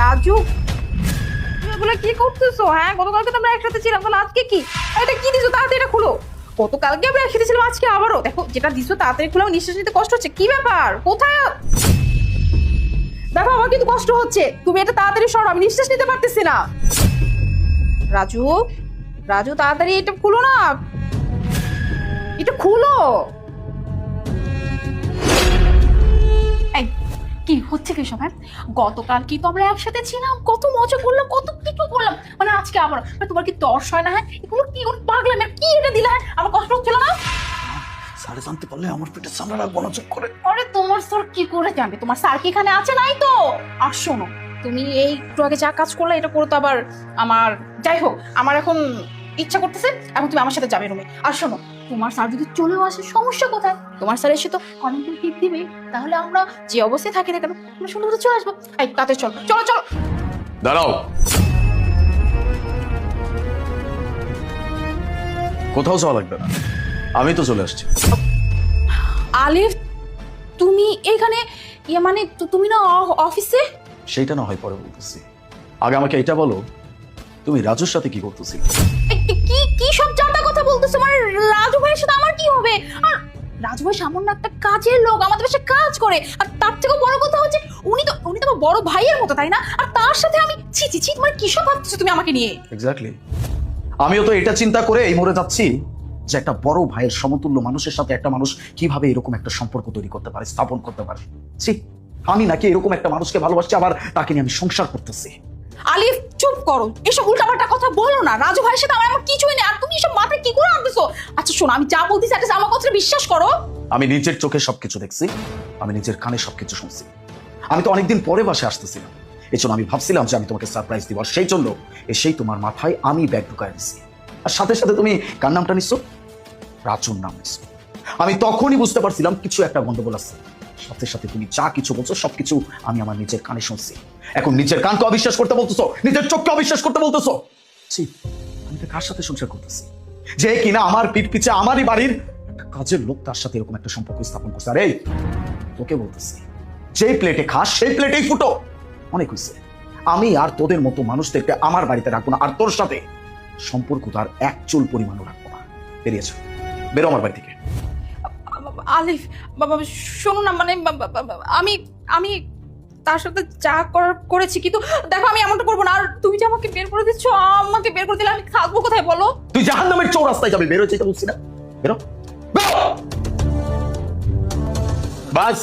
রাজু, তুমি এগুলো কি করতেছো? হ্যাঁ, গতকালকে তো আমরা একসাথে ছিলাম, তাহলে আজকে কি? এটা কি দিছো? তাড়াতাড়ি এটা খুলো। গতকালকে আমরা একসাথে ছিলাম, আজকে আবারও দেখো যেটা দিছো তাড়াতাড়ি খুলে। নিঃশ্বাস নিতে কষ্ট হচ্ছে, কি ব্যাপার? কোথায় দেখো, আমার কিন্তু কষ্ট হচ্ছে, তুমি এটা তাড়াতাড়ি সরো, আমি নিঃশ্বাস নিতে পারতেছি না। রাজু, রাজু তাড়াতাড়ি এটা খুলো না, এটা খুলো। এই, কি হচ্ছে কি সব? হ্যাঁ, গতকাল কি তো আমরা একসাথে ছিলাম, কত মজা করলাম, কত কিছু করলাম, মানে আজকে আবার তোমার কি তর্স হয় না? হ্যাঁ, এগুলো কি পাগলাম, কি এটা দিলা? হ্যাঁ, আমার কষ্ট হচ্ছিল না? স্যারে জানতে পারলে আমার পেটে সামনে রাখবো না, চুপ করে। আরে তোমার স্যার কি করে জানবে? তোমার স্যার কি এখানে আছে? নাই তো। আর শোনো, তুমি এই একটু আগে যা কাজ করলে এটা করে তো আবার আমার, যাই হোক, আমার এখন ইচ্ছা করতেছে এখন তুমি আমার সাথে যাবে রুমে। আর শোনো, তোমার স্যার যদি চলেও আসে, সমস্যা কোথায়? তোমার স্যার এসে তো অনেকদিন টিপ দিবে, তাহলে আমরা যে অবস্থায় থাকি না কেন আমরা সুন্দর করে চলে আসবো। এই তাতে চলো চলো চলো। দাঁড়াও, কোথাও যাওয়া লাগবে না, আমি তো চলে আসছি। আলিফ, তুমি এখানে, ইয়ে মানে তুমি না অফিসে? সেইটা না হয় পরে বলতেছি, আগে আমাকে এটা বলো, তুমি রাজুর সাথে কি করতেছিলে? কি কি সব জাতা কথা বলতেছো? মানে রাজু ভাইয়ের সাথে আমার কি হবে? আর রাজু ভাই সামান্য একটা কাজের লোক, আমাদের বাসায় কাজ করে, আর তার থেকেও বড় কথা হচ্ছে উনি তো আমার বড় ভাইয়ের মতো, তাই না? আর তার সাথে আমি ছি ছি ছি, মানে কি সব ভাবতেছো তুমি আমাকে নিয়ে? এক্স্যাক্টলি, আমিও তো এটা চিন্তা করে এই মরে যাচ্ছি যে একটা বড় ভাইয়ের সমতুল্য মানুষের সাথে একটা মানুষ কিভাবে এরকম একটা সম্পর্ক তৈরি করতে পারে, স্থাপন করতে পারে। ছি, আমি নাকি এরকম একটা মানুষকে ভালোবাসছি, আবার তাকে নিয়ে আমি সংসার করতেছি। আলিফ চুপ করো, এসব উল্টাপাল্টা কথা বলো না। রাজু ভাইয়ের সাথে আমার এমন কিছুই নেই, আর তুমি এসব মাথায় কি করে আনতেছো? আচ্ছা শোনো, আমি যা বলতেছি এটা আমার কথা বিশ্বাস করো। আমি নিজের চোখে সবকিছু দেখছি, আমি নিজের কানে সবকিছু শুনছি। আমি তো অনেকদিন পরে বাসে আসতেছিলাম, এই জন্য আমি ভাবছিলাম যে আমি তোমাকে সারপ্রাইজ দিব, আর সেই জন্য এসেই তোমার মাথায় আমি ব্যাগ ঢুকাই দিছি। আর সাথে সাথে তুমি কার নামটা নিচ্ছ? রাজুর নাম নিচ্ছ। আমি তখনই বুঝতে পারছিলাম কিছু একটা গন্ডগোল আছে। সাথে সাথে তুমি যা কিছু বলছো সবকিছু আমি আমার নিজের কানে শুনছি। এখন নিজের কানকে অবিশ্বাস করতে বলতেছো, নিজের চোখকে অবিশ্বাস করতে বলতেছো। ছি, আমি তো কার সাথে সংসার করতেছি যে কিনা আমার পিঠ পিছে আমারই বাড়ির একটা কাজের লোক তার সাথে এরকম একটা সম্পর্ক স্থাপন করছে। আরে তোকে বলতেছি, যে প্লেটে খাস সেই প্লেটেই ফুটো। অনেক হয়েছে, আমি আর তোদের মতো মানুষদেরকে আমার বাড়িতে রাখবো না, আর তোর সাথে সম্পর্ক তার এক চুল পরিমাণও রাখবো না। বেরিয়েছ, বেরো আমার বাড়ি থেকে। আলিফ বাবা শোনো না, মানে আমি আমি তার সাথে যা করার করেছি, কিন্তু দেখো আমি এমনটা করবো না। আর তুমি যে আমাকে বের করে দিচ্ছ, আমাকে বের করে দিলে আমি থাকবো কোথায় বলো? তুই জাহান্নামের চৌরাস্তায় যাবি, বেরো, যেটা বলছি না, বেরো বেরো। বাস।